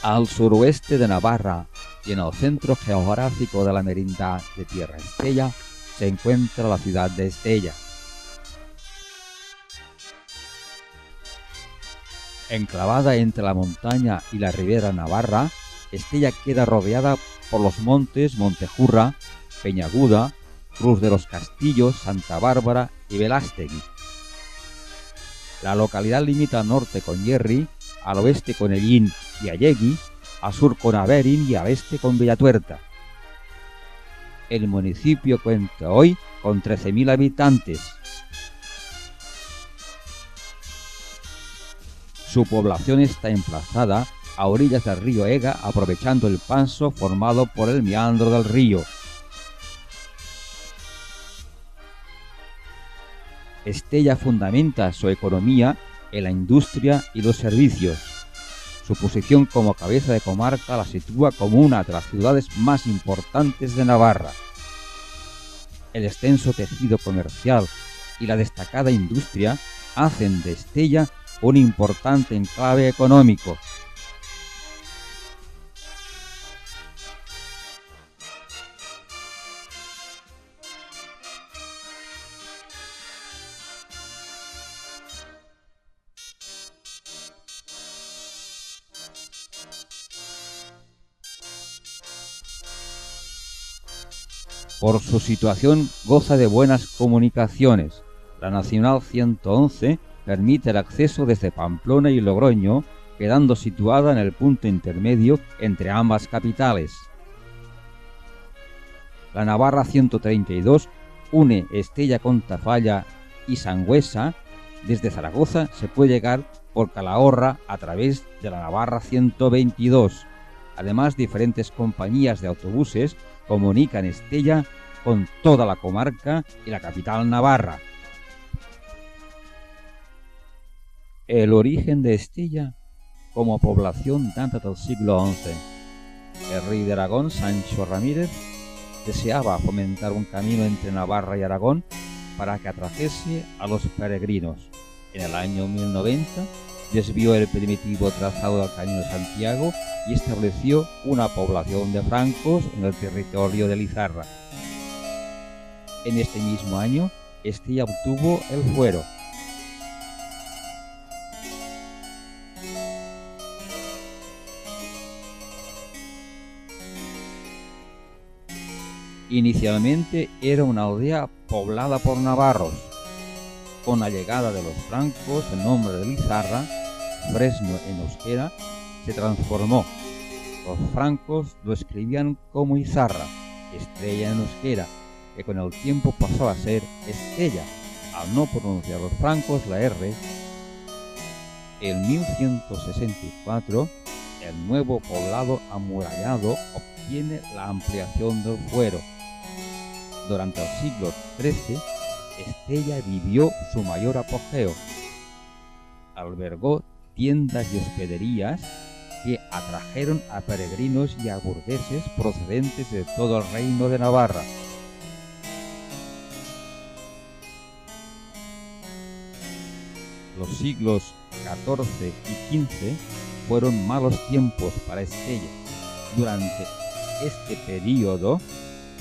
Al suroeste de Navarra y en el centro geográfico de la merindad de Tierra Estella se encuentra la ciudad de Estella. Enclavada entre la montaña y la ribera navarra, Estella queda rodeada por los montes Montejurra, Peñaguda, Cruz de los Castillos, Santa Bárbara y Velástegui. La localidad limita al norte con Yerri, al oeste con Ellín y Allegui, al sur con Averín y al este con Villatuerta. El municipio cuenta hoy con 13.000 habitantes. Su población está emplazada a orillas del río Ega, aprovechando el paso formado por el meandro del río. Estella fundamenta su economía en la industria y los servicios. Su posición como cabeza de comarca la sitúa como una de las ciudades más importantes de Navarra. El extenso tejido comercial y la destacada industria hacen de Estella un importante enclave económico. Por su situación goza de buenas comunicaciones. La Nacional 111 permite el acceso desde Pamplona y Logroño, quedando situada en el punto intermedio entre ambas capitales. La Navarra 132 une Estella con Tafalla y Sangüesa. Desde Zaragoza se puede llegar por Calahorra a través de la Navarra 122. Además, diferentes compañías de autobuses comunican Estella con toda la comarca y la capital navarra. El origen de Estella como población data del siglo XI. El rey de Aragón, Sancho Ramírez, deseaba fomentar un camino entre Navarra y Aragón para que atrajese a los peregrinos. En el año 1090 desvió el primitivo trazado del Camino de Santiago y estableció una población de francos en el territorio de Lizarra. En este mismo año, Estella obtuvo el fuero. Inicialmente era una aldea poblada por navarros. Con la llegada de los francos, el nombre de Lizarra, Fresno en euskera, se transformó. Los francos lo escribían como Izarra, estrella en euskera, que con el tiempo pasó a ser Estella, al no pronunciar los francos la R. En 1164, el nuevo poblado amurallado obtiene la ampliación del fuero. Durante el siglo XIII, Estella vivió su mayor apogeo. Albergó tiendas y hospederías que atrajeron a peregrinos y a burgueses procedentes de todo el reino de Navarra. Los siglos XIV y XV fueron malos tiempos para Estella. Durante este periodo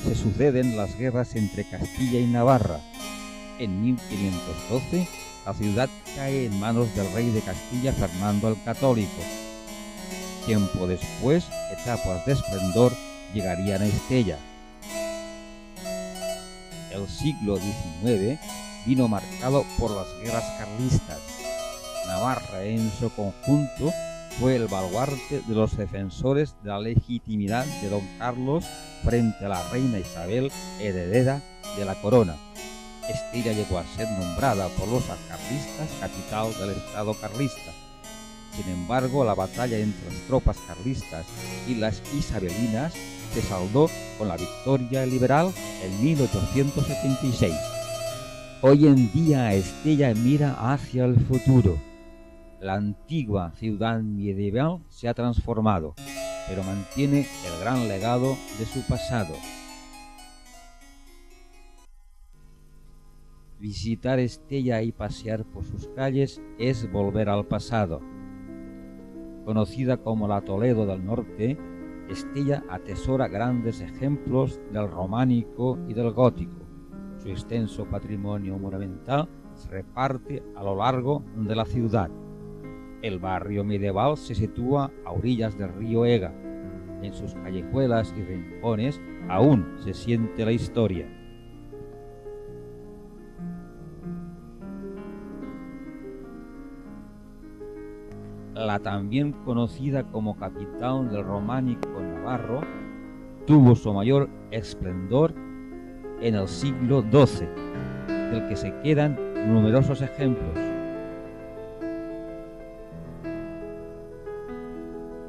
se suceden las guerras entre Castilla y Navarra. En 1512, la ciudad cae en manos del rey de Castilla, Fernando el Católico. Tiempo después, etapas de esplendor llegarían a Estella. El siglo XIX vino marcado por las guerras carlistas. Navarra en su conjunto fue el baluarte de los defensores de la legitimidad de don Carlos frente a la reina Isabel, heredera de la corona. Estella llegó a ser nombrada por los carlistas capital del estado carlista. Sin embargo, la batalla entre las tropas carlistas y las isabelinas se saldó con la victoria liberal en 1876. Hoy en día Estella mira hacia el futuro. La antigua ciudad medieval se ha transformado, pero mantiene el gran legado de su pasado. Visitar Estella y pasear por sus calles es volver al pasado. conocida como la Toledo del Norte, Estella atesora grandes ejemplos del románico y del gótico. Su extenso patrimonio monumental se reparte a lo largo de la ciudad. El barrio medieval se sitúa a orillas del río Ega. En sus callejuelas y rincones aún se siente la historia. La también conocida como capital del románico navarro tuvo su mayor esplendor en el siglo XII, del que se quedan numerosos ejemplos.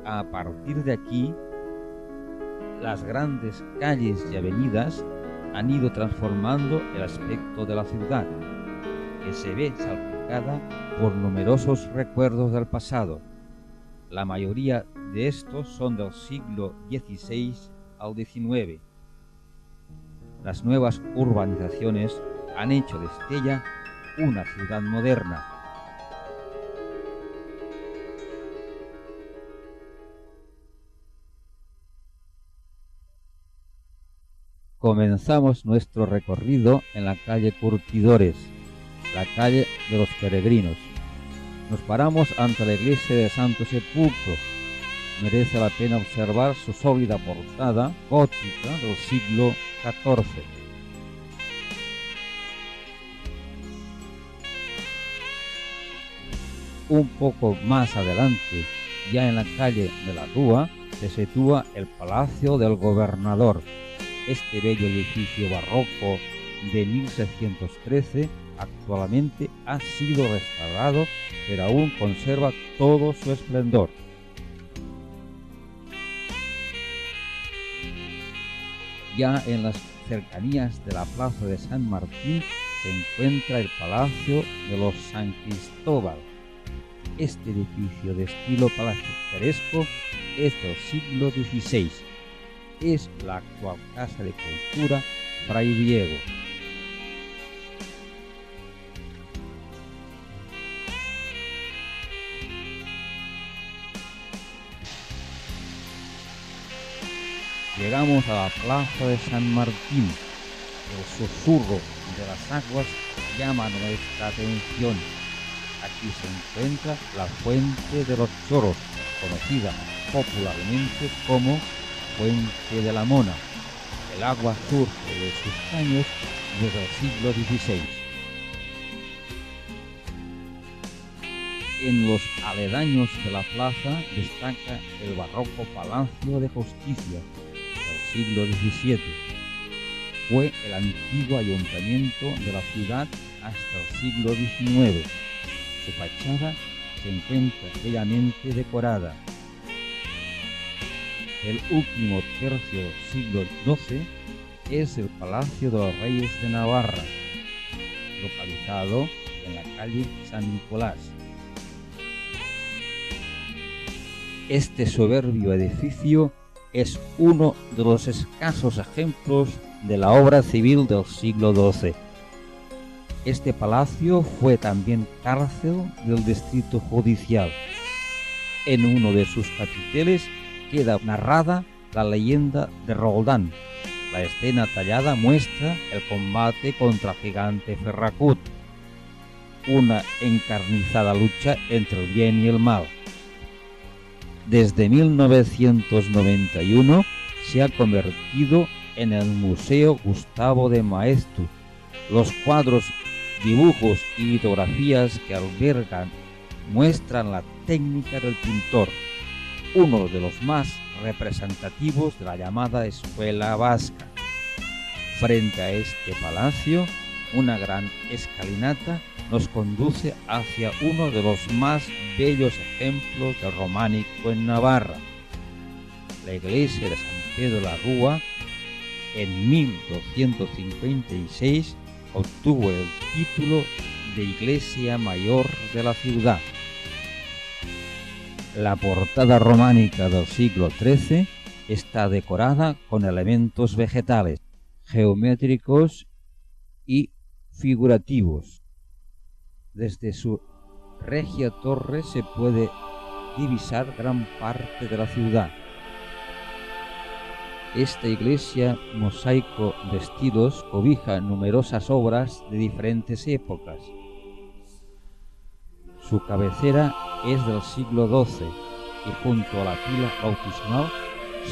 A partir de aquí, las grandes calles y avenidas han ido transformando el aspecto de la ciudad, que se ve salpicada por numerosos recuerdos del pasado. La mayoría de estos son del siglo XVI al XIX. Las nuevas urbanizaciones han hecho de Estella una ciudad moderna. Comenzamos nuestro recorrido en la calle Curtidores, la calle de los peregrinos. Nos paramos ante la iglesia de Santo Sepulcro. Merece la pena observar su sólida portada gótica del siglo XIV. Un poco más adelante, ya en la calle de la Rúa, se sitúa el Palacio del Gobernador. Este bello edificio barroco de 1613 actualmente ha sido restaurado, pero aún conserva todo su esplendor. Ya en las cercanías de la plaza de San Martín se encuentra el Palacio de los San Cristóbal. Este edificio de estilo palaciesco es del siglo XVI. Es la actual Casa de Cultura Fray Diego. Llegamos a la plaza de San Martín. El susurro de las aguas llama nuestra atención. Aquí se encuentra la Fuente de los Choros, conocida popularmente como Fuente de la Mona. El agua surge de sus caños desde el siglo XVI. En los aledaños de la plaza destaca el barroco Palacio de Justicia del siglo XVII. Fue el antiguo ayuntamiento de la ciudad hasta el siglo XIX. Su fachada se encuentra bellamente decorada. El último tercio del siglo XII es el Palacio de los Reyes de Navarra, localizado en la calle San Nicolás. Este soberbio edificio es uno de los escasos ejemplos de la obra civil del siglo XII. Este palacio fue también cárcel del distrito judicial. En uno de sus capiteles queda narrada la leyenda de Roldán. La escena tallada muestra el combate contra el gigante Ferracut, una encarnizada lucha entre el bien y el mal. Desde 1991 se ha convertido en el Museo Gustavo de Maeztu. Los cuadros, dibujos y litografías que albergan muestran la técnica del pintor, uno de los más representativos de la llamada Escuela Vasca. Frente a este palacio, una gran escalinata nos conduce hacia uno de los más bellos ejemplos del románico en Navarra, la iglesia de San Pedro de la Rúa. En 1256 obtuvo el título de iglesia mayor de la ciudad. La portada románica del siglo XIII está decorada con elementos vegetales, geométricos y figurativos. Desde su regia torre se puede divisar gran parte de la ciudad. Esta iglesia mosaico de estilos cobija numerosas obras de diferentes épocas. Su cabecera es del siglo XII y junto a la pila bautismal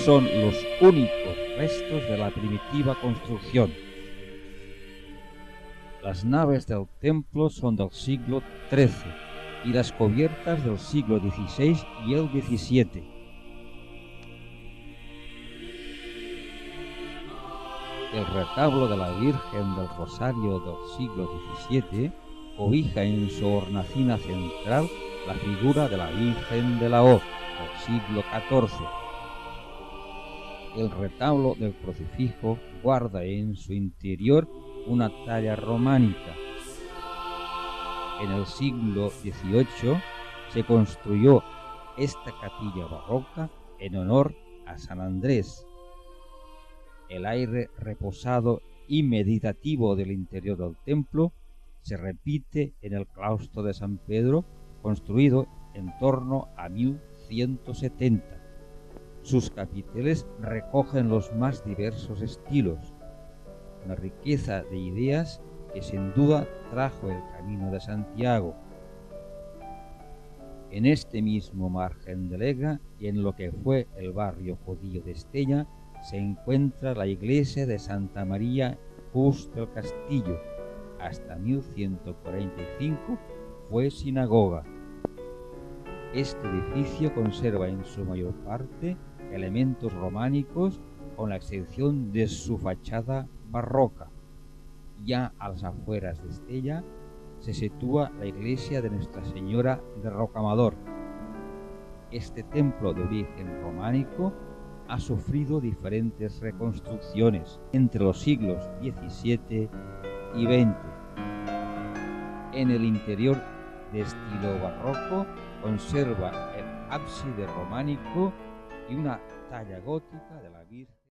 son los únicos restos de la primitiva construcción. Las naves del templo son del siglo XIII y las cubiertas del siglo XVI y el XVII. El retablo de la Virgen del Rosario del siglo XVII cobija en su hornacina central la figura de la Virgen de la Hoz del siglo XIV. El retablo del crucifijo guarda en su interior una talla románica. En el siglo XVIII se construyó esta capilla barroca en honor a San Andrés. El aire reposado y meditativo del interior del templo se repite en el claustro de San Pedro, construido en torno a 1170. Sus capiteles recogen los más diversos estilos, una riqueza de ideas que sin duda trajo el Camino de Santiago. En este mismo margen del Ega y en lo que fue el barrio judío de Estella se encuentra la iglesia de Santa María Just del Castillo. Hasta 1145 fue sinagoga. Este edificio conserva en su mayor parte elementos románicos con la excepción de su fachada barroca. Ya a las afueras de Estella se sitúa la iglesia de Nuestra Señora de Rocamadour. Este templo de origen románico ha sufrido diferentes reconstrucciones entre los siglos XVII y XX. En el interior, de estilo barroco, conserva el ábside románico y una talla gótica de la Virgen.